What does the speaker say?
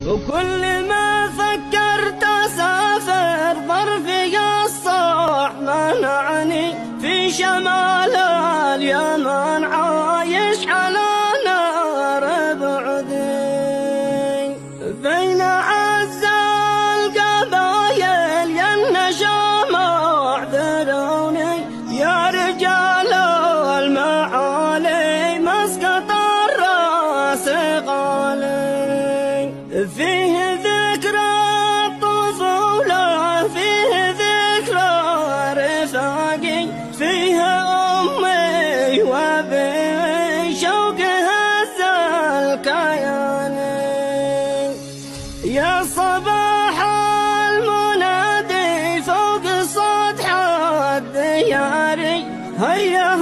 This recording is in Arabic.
وكل ما فكرت أسافر ظرفي الصاح منعني في شمال اليمن عايش على نار بعدي بين أعز القبايل ينشمع ذروني يا رجال المعالي مسقط الراس غالي فيه ذكرى الطفولة فيه ذكرى رفاقي فيه أمي وأبي شوق هز الكياني يا صباح المنادي فوق سطح الديار هيا